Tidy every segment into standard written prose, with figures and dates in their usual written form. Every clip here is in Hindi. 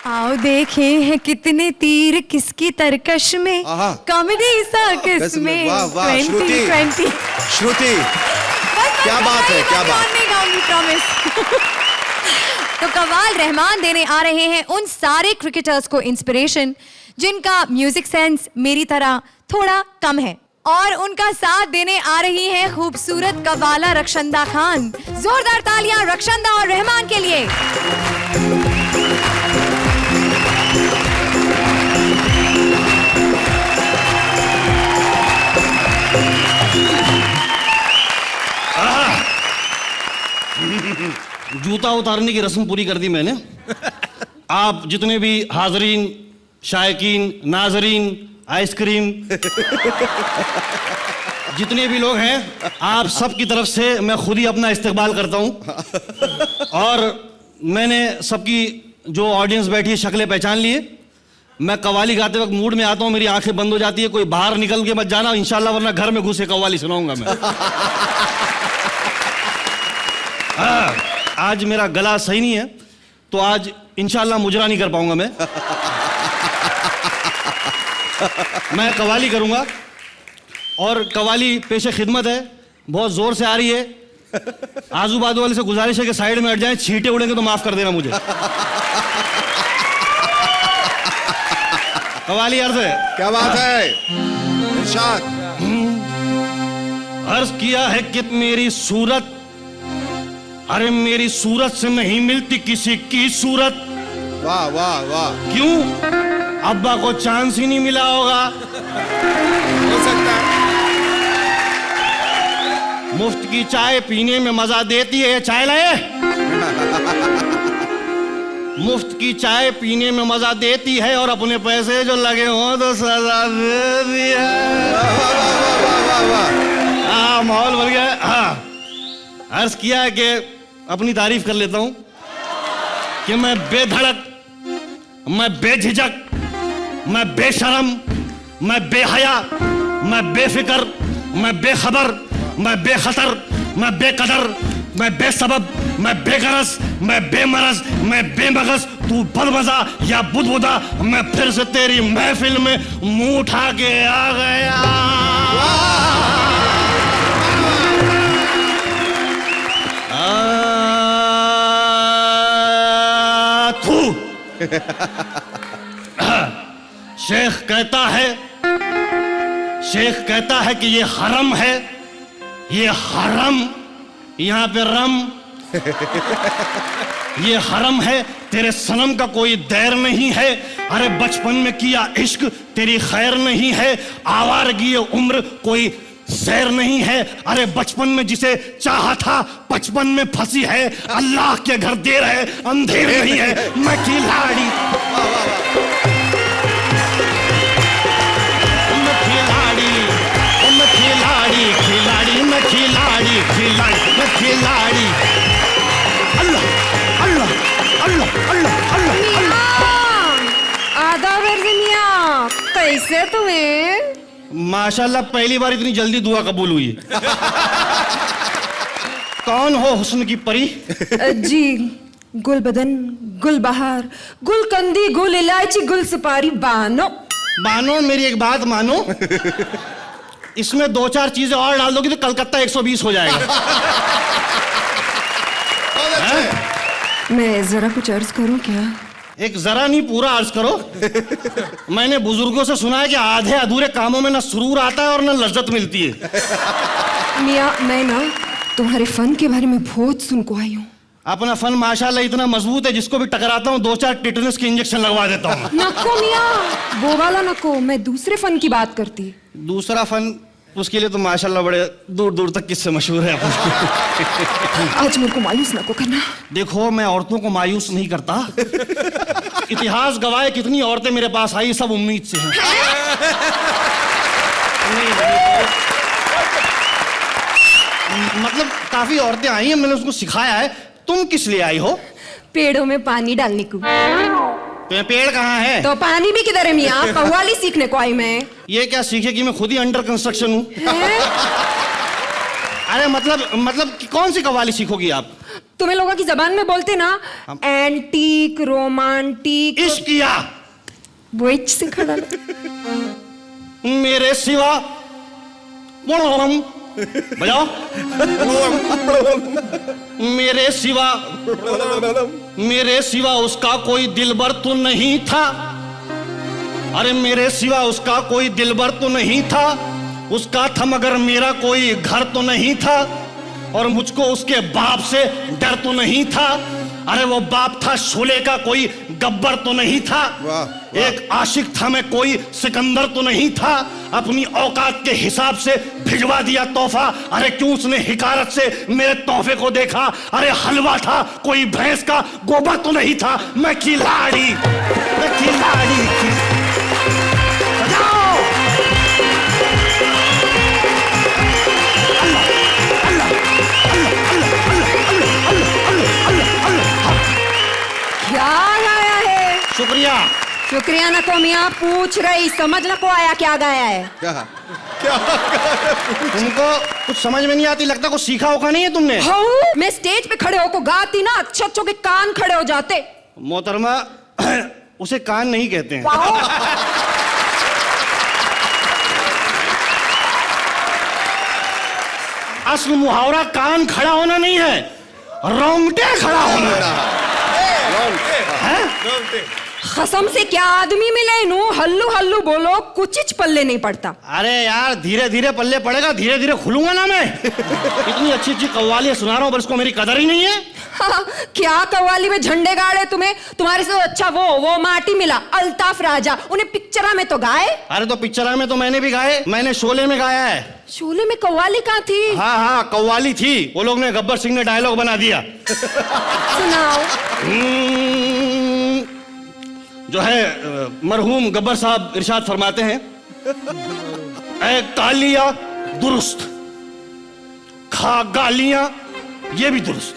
आओ देखें हैं कितने तीर किसकी तरकश में, कॉमेडी सर्कस में। वाह वाह श्रुति, 2020 श्रुति क्या बात है, क्या बात। नहीं गाऊंगी प्रॉमिस। तो कवाल रहमान देने आ रहे हैं उन सारे क्रिकेटर्स को इंस्पिरेशन जिनका म्यूजिक सेंस मेरी तरह थोड़ा कम है, और उनका साथ देने आ रही है खूबसूरत कवाला रक्षंदा खान। जोरदार तालियां रक्षंदा और रहमान के लिए। जूता उतारने की रस्म पूरी कर दी मैंने। आप जितने भी हाजरीन, शायकीन, नाजरीन, आइसक्रीम जितने भी लोग हैं, आप सब की तरफ से मैं खुद ही अपना इस्तकबाल करता हूं। और मैंने सबकी जो ऑडियंस बैठी है शक्लें पहचान लिए। मैं कव्वाली गाते वक्त मूड में आता हूं, मेरी आंखें बंद हो जाती है। कोई बाहर निकल के मत जाना इंशाल्लाह, वरना घर में घुसे कव्वाली सुनाऊंगा मैं। आज मेरा गला सही नहीं है, तो आज इंशाल्लाह मुजरा नहीं कर पाऊंगा मैं कव्वाली करूंगा, और कव्वाली पेशे खिदमत है, बहुत जोर से आ रही है। आजू बाजू वाले से गुजारिश है कि साइड में हट जाएं, छींटे उड़ेंगे तो माफ कर देना मुझे। कव्वाली अर्ज है। क्या बात है, इरशाद। अर्ज किया है कि मेरी सूरत, अरे मेरी सूरत से नहीं मिलती किसी की सूरत। वाह वाह वाह। क्यों? अब्बा को चांस ही नहीं मिला होगा। हो सकता है। मुफ्त की चाय पीने में मजा देती है, चाय लाए। मुफ्त की चाय पीने में मजा देती है, और अपने पैसे जो लगे हों तो सजा दे दिया। हाँ, माहौल बन गया। हाँ, अर्ज किया है कि अपनी तारीफ कर लेता हूं कि मैं बेधड़क, मैं बेझिझक, मैं बेशरम, मैं बेहया, मैं बेफिक्र, मैं बेखबर, मैं बेखतर, मैं बेकदर, मैं बेसबब, मैं बेगरज, मैं बेमरज, मैं बेमगज, तू बदमजा या बुदबुदा, मैं फिर से तेरी महफिल में मुंह उठा के आ गया। शेख कहता है कि ये हरम है, ये हरम, यहां पे रम, ये हरम है, तेरे सनम का कोई दैर नहीं है। अरे बचपन में किया इश्क तेरी खैर नहीं है, आवारगी उम्र कोई सैर नहीं है। अरे बचपन में जिसे चाहा था 55 में फंसी है, अल्लाह के घर देर है अंधेर नहीं है। मैं खिलाड़ी, मैं खिलाड़ी, मैं खिलाड़ी, खिलाड़ी, मैं खिलाड़ी, खिलाड़ी, मैं खिलाड़ी। अल्लाह अल्लाह अल्लाह अल्लाह अल्लाह। आधा वर्जिनिया, कैसे तुम्हें? माशाल्लाह, पहली बार इतनी जल्दी दुआ कबूल हुई है। कौन हो हुस्न की परी? जी, गुल बदन, गुल बहार, गुल कंदी, गुल इलायची, गुल सुपारी, बानो। बानो, मेरी एक बात मानो, इसमें 2-4 चीजें और डाल दोगी तो कलकत्ता 120 हो जाएगा। मैं जरा कुछ अर्ज करूं क्या? एक जरा नहीं, पूरा अर्ज करो। मैंने बुजुर्गों से सुना है कि आधे अधूरे कामों में न सुरूर आता है और न लज्जत मिलती है। मियाँ, मैं ना तुम्हारे फन के बारे में बहुत सुन को आई हूँ। अपना फन माशाल्लाह इतना मजबूत है, जिसको भी टकराता हूँ 2-4 टिटनस के इंजेक्शन लगवा देता हूँ। नको मियाँ, वो वाला नको, मैं दूसरे फन की बात करती। दूसरा फन, उसके लिए तो माशाल्लाह बड़े दूर दूर तक किससे मशहूर है। आज मेरे को मायूस नको करना। देखो, मैं औरतों को मायूस नहीं करता। इतिहास गवाह है कितनी औरतें मेरे पास आई, सब उम्मीद से हैं। मतलब काफी औरतें आई हैं, मैंने उसको सिखाया है। तुम किस लिए आई हो? पेड़ों में पानी डालने को। तो पेड़ कहाँ है? तो पानी भी किधर है मियाँ? कव्वाली सीखने को आई मैं। ये क्या सीखेगी? मैं खुद ही अंडर कंस्ट्रक्शन हूँ। अरे मतलब कौन सी कव्वाली सीखोगी आप? तुम्हें लोगों की जबान में बोलते ना एंटीक रोमांटिक इश्क किया वो से खड़ा मेरे सिवा बजाओ मेरे सिवा उसका कोई दिलबर तो नहीं था। अरे मेरे सिवा उसका कोई दिलबर तो नहीं था, उसका था मगर मेरा कोई घर तो नहीं था, और मुझको उसके बाप से डर तो नहीं था। अरे वो बाप था शोले का, कोई गब्बर तो नहीं था। एक आशिक था मैं, कोई सिकंदर तो नहीं था। अपनी औकात के हिसाब से भिजवा दिया तोहफा। अरे क्यों उसने हिकारत से मेरे तोहफे को देखा। अरे हलवा था, कोई भैंस का गोबर तो नहीं था। मैं खिलाड़ी क्या गाया है? शुक्रिया ना को मियाँ पूछ रही, समझ ना को आया क्या गाया है। क्या तुमको कुछ समझ में नहीं आती, लगता कुछ सीखा होगा नहीं है तुमने। हाँ, मैं स्टेज पे खड़े होकर गाती ना, अच्छों के कान खड़े हो जाते। मोहतरमा उसे कान नहीं कहते हैं। असल मुहावरा कान खड़ा होना नहीं है, रोंगटे खड़ा होना है। कसम से क्या आदमी मिले नू, हल्लू हल्लू बोलो, कुछ पल्ले नहीं पड़ता। अरे यार धीरे धीरे पल्ले पड़ेगा, धीरे धीरे खुलूंगा ना मैं। इतनी अच्छी अच्छी कव्वालियां सुना रहा हूं, पर इसको मेरी कदर ही नहीं है। हाँ, क्या कव्वाली में झंडे गाड़े तुम्हें, तुम्हारे से अच्छा वो माटी मिला अल्ताफ राजा, उन्हें पिक्चरा में तो गाए। अरे तो पिक्चर में तो मैंने भी गाए, मैंने शोले में गाया है। शोले में कव्वाली कहाँ थी? हाँ कव्वाली थी, वो लोग ने गब्बर सिंह ने डायलॉग बना दिया। सुनाओ। जो है मरहूम गब्बर साहब इरशाद फरमाते हैं, ऐ कालिया दुरुस्त, खा गालियां ये भी दुरुस्त।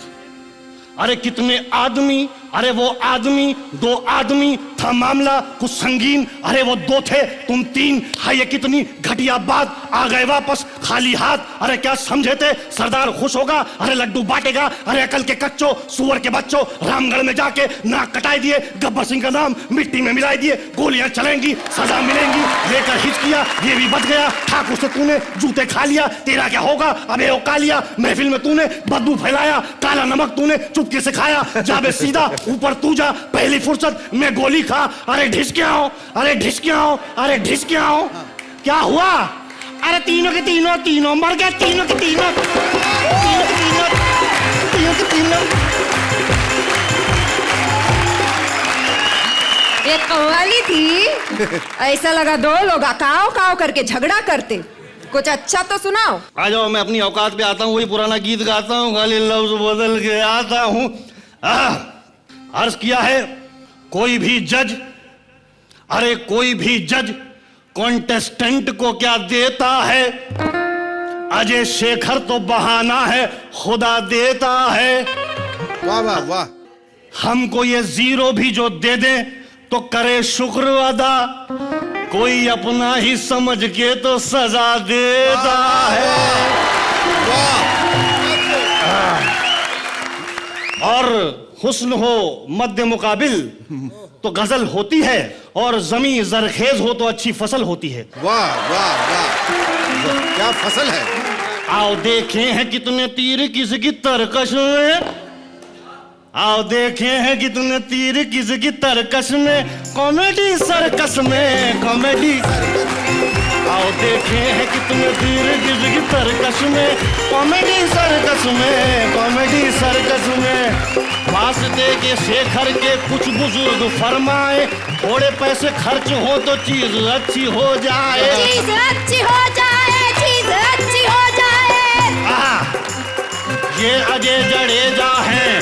अरे कितने आदमी, अरे वो आदमी, दो आदमी था मामला कुछ संगीन। अरे वो दो थे तुम तीन, हाय ये कितनी घटिया बात, आ गए वापस खाली हाथ। अरे क्या समझे थे सरदार खुश होगा, अरे लड्डू बांटेगा। अरे अकल के कच्चों, सुअर के बच्चों, रामगढ़ में जाके नाक कटाई दिए, गब्बर सिंह का नाम मिट्टी में मिलाई दिए। गोलियां चलेंगी, सजा मिलेंगी, लेकर हिचकिया ये भी बच गया। ठाकुर से तूने जूते खा लिया, तेरा क्या होगा अबे ओ कालिया। महफिल में तूने बदबू फैलाया, काला नमक तूने चुपके से खाया। जाबे सीधा ऊपर तू जा, पहली फुर्सत में गोली खा। अरे ढिसके आओ, अरे ढिसके आओ, अरे ढिसके आओ। क्या हुआ? अरे तीनों के तीनों मर गए, तीनों के तीनों। एक कव्वाली थी, ऐसा लगा दो लोग काव काव करके झगड़ा करते। कुछ अच्छा तो सुनाओ। आ जाओ, मैं अपनी औकात पे आता हूँ, वही पुराना गीत गाता हूँ, खाली लफ्ज बदल के आता हूँ। अर्ज किया है कोई भी जज, अरे कोई भी जज कॉन्टेस्टेंट को क्या देता है। अजय शेखर तो बहाना है, खुदा देता है। वाह वाह वाह। हमको ये जीरो भी जो दे दे तो करे शुक्र अदा, कोई अपना ही समझ के तो सजा देता है। और हुस्न हो मध्य मुकाबिल तो गजल होती है, और जमी जरखेज हो तो अच्छी फसल होती है। वाह वाह वाह, क्या फसल है। आओ देखें हैं कितने तीर किसकी तरकश में, आओ देखे हैं कितने तीर किसकी तरकश में, कॉमेडी सर्कस में कॉमेडी। आओ देखे हैं कितने तीर किसकी तरकश में, कॉमेडी सर्कस में कॉमेडी सर्कस में। वास्ते के शेखर के कुछ बुजुर्ग फरमाए, थोड़े पैसे खर्च हो तो चीज अच्छी हो जाए, चीज अच्छी हो जाए, चीज अच्छी हो जाए। ये अजय जडेजा हैं,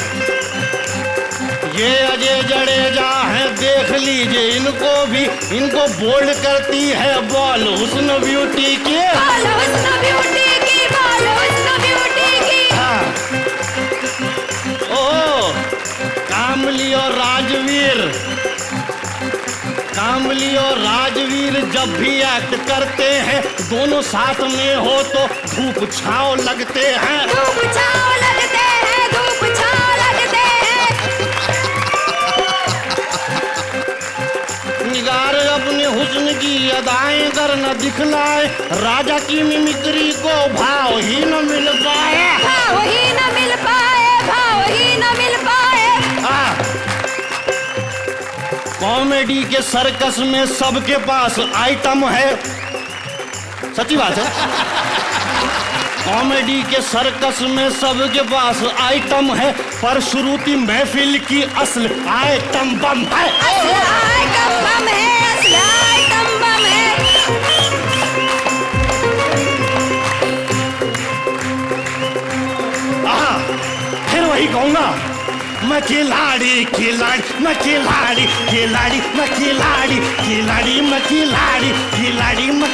ये अजय जडेजा हैं, देख लीजिए इनको भी, इनको बोल्ड करती है बॉल हुस्न ब्यूटी की, बॉल हुस्न ब्यूटी की, बॉल हुस्न ब्यूटी की। हाँ। ओ कामली और राजवीर, कामली और राजवीर जब भी एक्ट करते हैं, दोनों साथ में हो तो धूप छांव लगते हैं, धूप छांव लगते हैं, धूप छांव अदाएं कर न दिखलाए, राजा की मिमिक्री को भाव ही न मिल पाए। भाव ही न मिल पाए, भाव ही न मिल पाए। कॉमेडी के सर्कस में सबके पास आइटम है, सच्ची बात है। कॉमेडी के सर्कस में सबके पास आइटम है, पर श्रुति महफिल की असल आइटम बम है। असली आइटम बम है, असली आइटम बम है। फिर वही कहूंगा, मैं खिलाड़ी खिलाड़ी, मैं खिलाड़ी खिलाड़ी, मैं खिलाड़ी खिलाड़ी, मैं खिलाड़ी खिलाड़ी, मैं